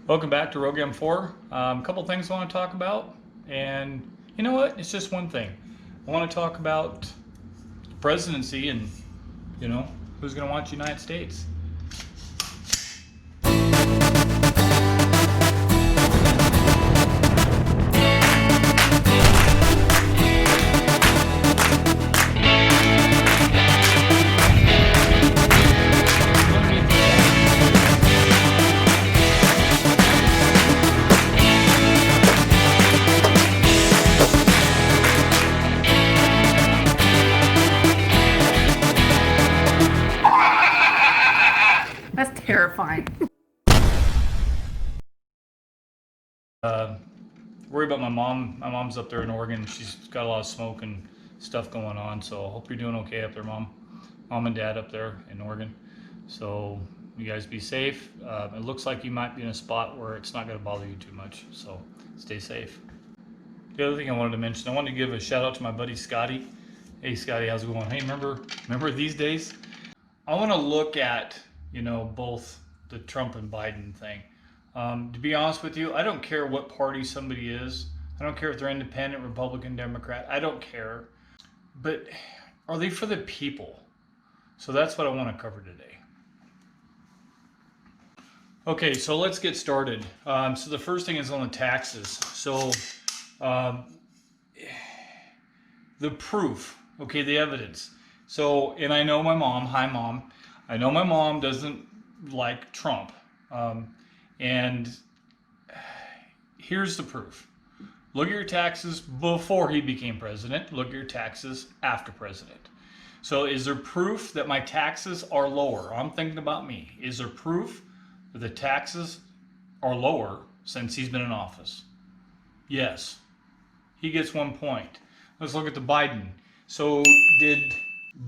Welcome back to RogueM4. A couple things I want to talk about, and you know what? It's just one thing. I want to talk about the presidency and who's going to watch the United States. That's terrifying. Worry about my mom. My mom's up there in Oregon. She's got a lot of smoke and stuff going on. So I hope you're doing okay up there, Mom. Mom and Dad up there in Oregon. So you guys be safe. It looks like you might be in a spot where it's not going to bother you too much. So stay safe. The other thing I wanted to mention, I wanted to give a shout out to my buddy Scotty. Hey Scotty, how's it going? Hey, remember these days? I want to look at, both the Trump and Biden thing. To be honest with you, I don't care what party somebody is. I don't care if they're independent, Republican, Democrat. I don't care. But are they for the people? So that's what I want to cover today. Okay, so let's get started. So the first thing is on the taxes. So the proof, okay, the evidence. So, and I know my mom, hi mom, I know my mom doesn't like Trump. And here's the proof. Look at your taxes before he became president. Look at your taxes after president. So is there proof that my taxes are lower? I'm thinking about me. Is there proof that the taxes are lower since he's been in office? Yes. He gets 1 point. Let's look at the Biden. So did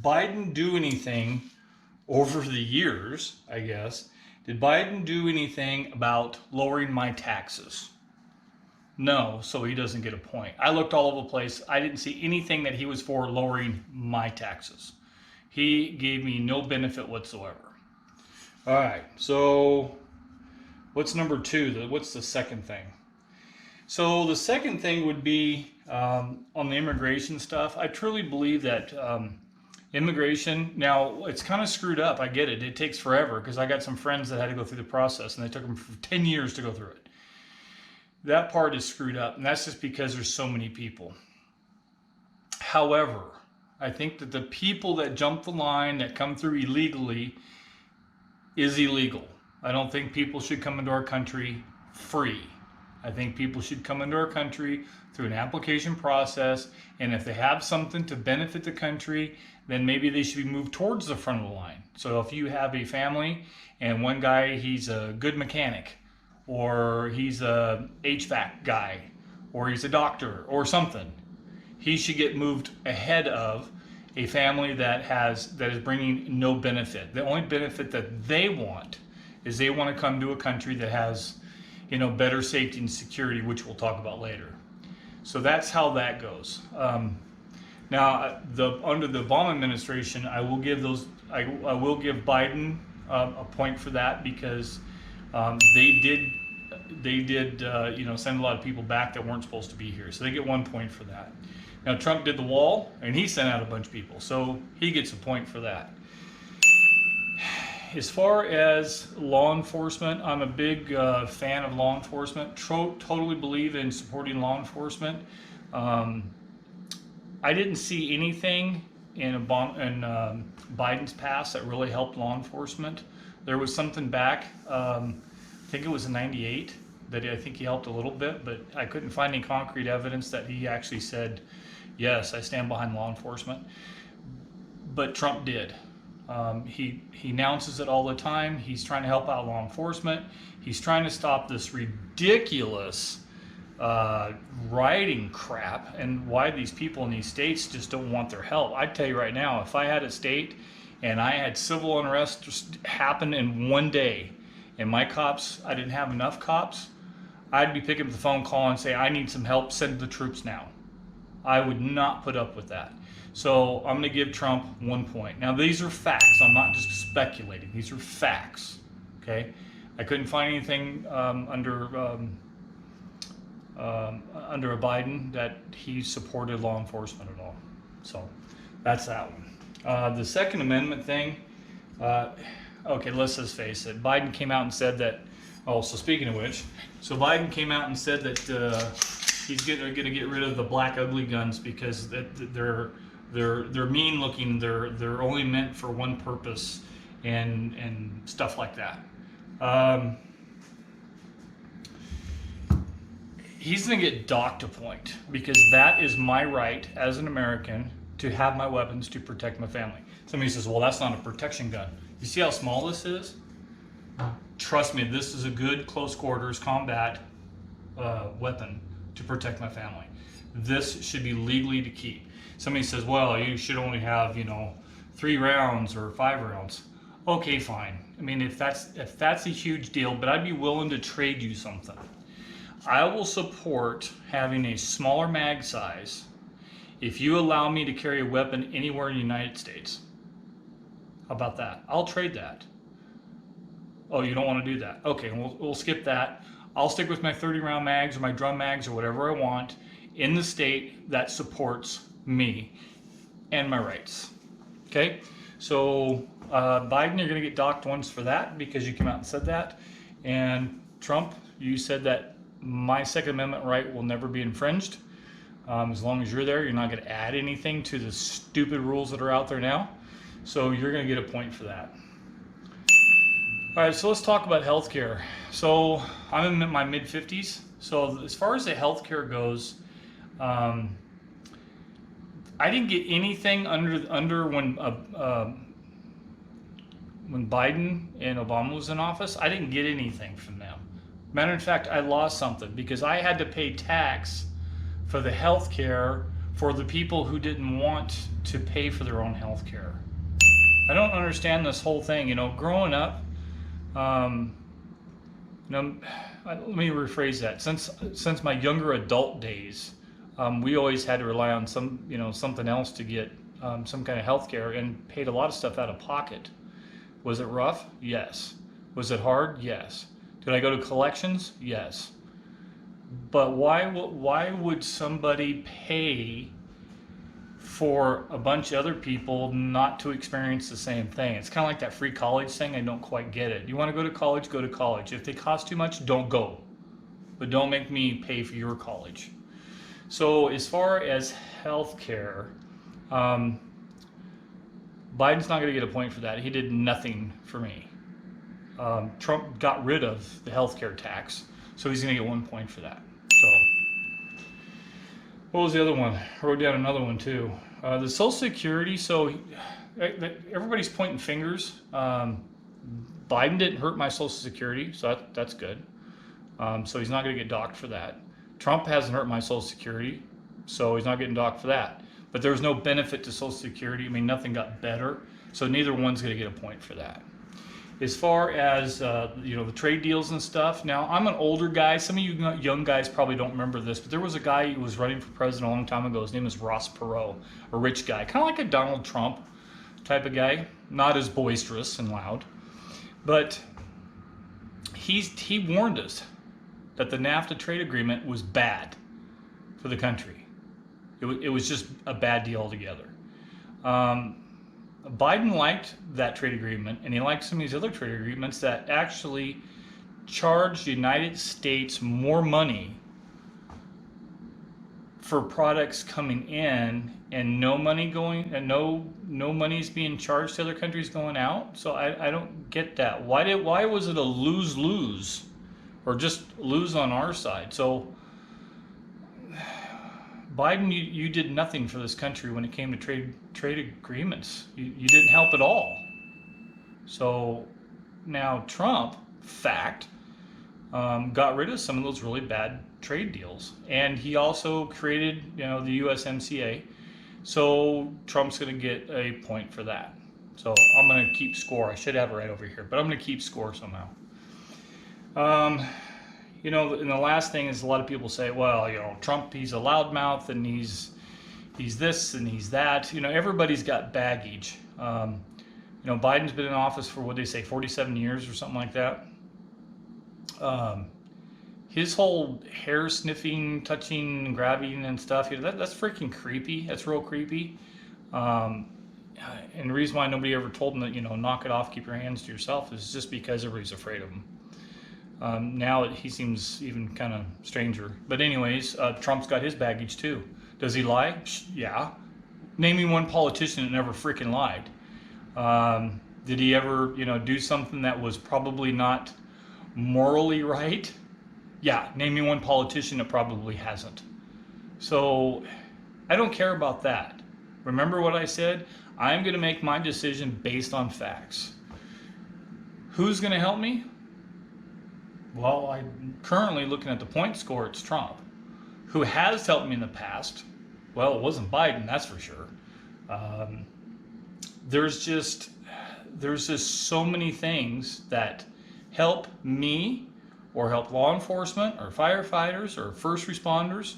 Biden do anything over the years, I guess? Did Biden do anything about lowering my taxes? No, so he doesn't get a point. I looked all over the place. I didn't see anything that he was for lowering my taxes. He gave me no benefit whatsoever. All right, so what's number two? What's the second thing? So the second thing would be on the immigration stuff. I truly believe that immigration, now it's kind of screwed up. I get it. It takes forever because I got some friends that had to go through the process and they took them for 10 years to go through it. That part is screwed up, and that's just because there's so many people. However, I think that the people that jump the line, that come through illegally, is illegal. I don't think people should come into our country free. I think people should come into our country through an application process, and if they have something to benefit the country, then maybe they should be moved towards the front of the line. So if you have a family and one guy, he's a good mechanic, or he's a HVAC guy, or he's a doctor or something, he should get moved ahead of a family that is bringing no benefit. The only benefit that they want is they want to come to a country that has better safety and security, which we'll talk about later. So that's how that goes. Now, under the Obama administration, I will give Biden a point for that because they did send a lot of people back that weren't supposed to be here. So they get 1 point for that. Now, Trump did the wall, and he sent out a bunch of people, so he gets a point for that. As far as law enforcement, I'm a big fan of law enforcement. Totally believe in supporting law enforcement. I didn't see anything in Biden's past that really helped law enforcement. There was something back, I think it was in '98, that I think he helped a little bit, but I couldn't find any concrete evidence that he actually said, yes, I stand behind law enforcement. But Trump did. He announces it all the time. He's trying to help out law enforcement. He's trying to stop this ridiculous rioting crap, and why these people in these states just don't want their help. I tell you right now, if I had a state and I had civil unrest just happen in one day, and my cops, I didn't have enough cops, I'd be picking up the phone call and say, I need some help, send the troops now. I would not put up with that. So I'm going to give Trump 1 point. Now these are facts. I'm not just speculating. These are facts. Okay. I couldn't find anything under a Biden that he supported law enforcement at all. So that's that one. The Second Amendment thing, okay, let's just face it. Biden came out and said that, oh, so speaking of which, so Biden came out and said that he's going to get rid of the black ugly guns because they're mean looking, they're only meant for one purpose and stuff like that. He's going to get docked a point because that is my right as an American to have my weapons to protect my family. Somebody says, well, that's not a protection gun. You see how small this is? Trust me, this is a good close quarters combat weapon to protect my family. This should be legally to keep. Somebody says, well, you should only have, 3 rounds or 5 rounds. Okay, fine. I mean, if that's a huge deal, but I'd be willing to trade you something. I will support having a smaller mag size if you allow me to carry a weapon anywhere in the United States. How about that? I'll trade that. Oh, you don't want to do that? Okay, we'll skip that. I'll stick with my 30-round mags or my drum mags or whatever I want in the state that supports me and my rights. Okay? So Biden, you're going to get docked once for that because you came out and said that. And Trump, you said that my Second Amendment right will never be infringed. As long as you're there, you're not going to add anything to the stupid rules that are out there now. So you're going to get a point for that. All right, so let's talk about healthcare. So I'm in my mid-50s. So as far as the healthcare goes, I didn't get anything under when Biden and Obama was in office. I didn't get anything from them. Matter of fact, I lost something because I had to pay tax for the health care for the people who didn't want to pay for their own health care. I don't understand this whole thing. Growing up, let me rephrase that. Since my younger adult days, we always had to rely on something else to get some kind of health care and paid a lot of stuff out of pocket. Was it rough? Yes. Was it hard? Yes. Did I go to collections? Yes. But why would somebody pay for a bunch of other people not to experience the same thing? It's kind of like that free college thing. I don't quite get it. You want to go to college, go to college. If they cost too much, don't go. But don't make me pay for your college. So as far as health care, Biden's not going to get a point for that. He did nothing for me. Trump got rid of the healthcare tax, so he's going to get 1 point for that. So, what was the other one? I wrote down another one too. The Social Security. So, everybody's pointing fingers. Biden didn't hurt my Social Security, so that's good. So he's not going to get docked for that. Trump hasn't hurt my Social Security, so he's not getting docked for that. But there was no benefit to Social Security. I mean, nothing got better, so neither one's going to get a point for that. As far as the trade deals and stuff, now I'm an older guy. Some of you young guys probably don't remember this, but there was a guy who was running for president a long time ago. His name is Ross Perot, a rich guy, kind of like a Donald Trump type of guy, not as boisterous and loud, but he warned us that the NAFTA trade agreement was bad for the country. It was just a bad deal altogether. Biden liked that trade agreement, and he liked some of these other trade agreements that actually charged the United States more money for products coming in, and no money going, and no money's being charged to other countries going out. So I don't get that. Why was it a lose-lose, or just lose on our side? So Biden, you did nothing for this country when it came to trade agreements. You didn't help at all. So now Trump, got rid of some of those really bad trade deals, and he also created, the USMCA. So Trump's going to get a point for that. So I'm going to keep score. I should have it right over here, but I'm going to keep score somehow. And the last thing is a lot of people say, well, Trump, he's a loudmouth and he's this and he's that. Everybody's got baggage. Biden's been in office for, what they say, 47 years or something like that. His whole hair sniffing, touching, grabbing and stuff, that's freaking creepy. That's real creepy. And the reason why nobody ever told him that, knock it off, keep your hands to yourself, is just because everybody's afraid of him. Now he seems even kind of stranger. But anyways, Trump's got his baggage too. Does he lie? Yeah. Name me one politician that never freaking lied. Did he ever, do something that was probably not morally right? Yeah. Name me one politician that probably hasn't. So I don't care about that. Remember what I said? I'm going to make my decision based on facts. Who's going to help me? Well, I'm currently looking at the point score, it's Trump. Who has helped me in the past? Well, it wasn't Biden, that's for sure. There's just so many things that help me, or help law enforcement, or firefighters, or first responders.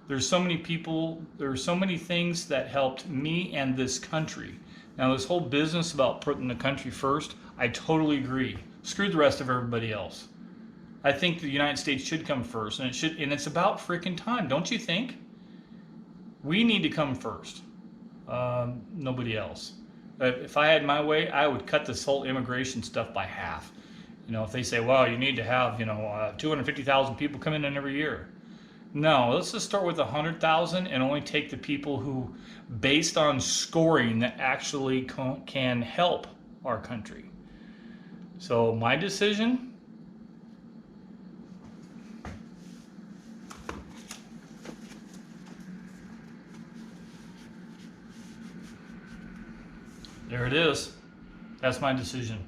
There's so many people, there's so many things that helped me and this country. Now, this whole business about putting the country first, I totally agree. Screw the rest of everybody else. I think the United States should come first, and it's about freaking time, don't you think? We need to come first. Nobody else. If I had my way, I would cut this whole immigration stuff by half. If they say, well, you need to have, 250,000 people come in every year. No, let's just start with 100,000 and only take the people who, based on scoring, that actually can help our country. So my decision, there it is. That's my decision.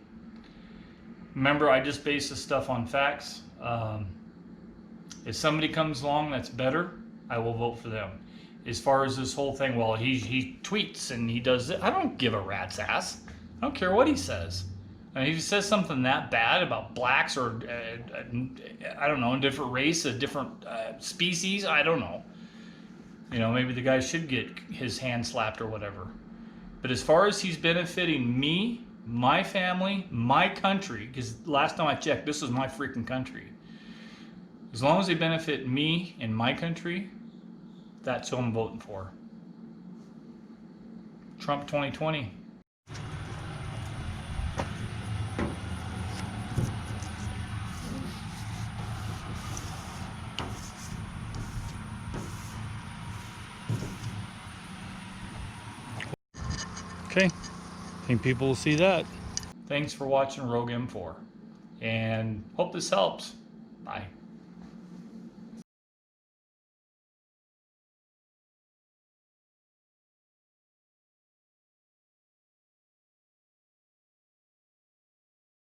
Remember, I just base this stuff on facts. If somebody comes along that's better, I will vote for them. As far as this whole thing, well, he tweets and he does it. I don't give a rat's ass. I don't care what he says. I mean, if he says something that bad about blacks or, I don't know, a different race, a different species, I don't know. Maybe the guy should get his hand slapped or whatever. But as far as he's benefiting me, my family, my country, because last time I checked, this is my freaking country. As long as they benefit me and my country, that's who I'm voting for. Trump 2020. Okay, I think people will see that. Thanks for watching RogueM4, and hope this helps. Bye.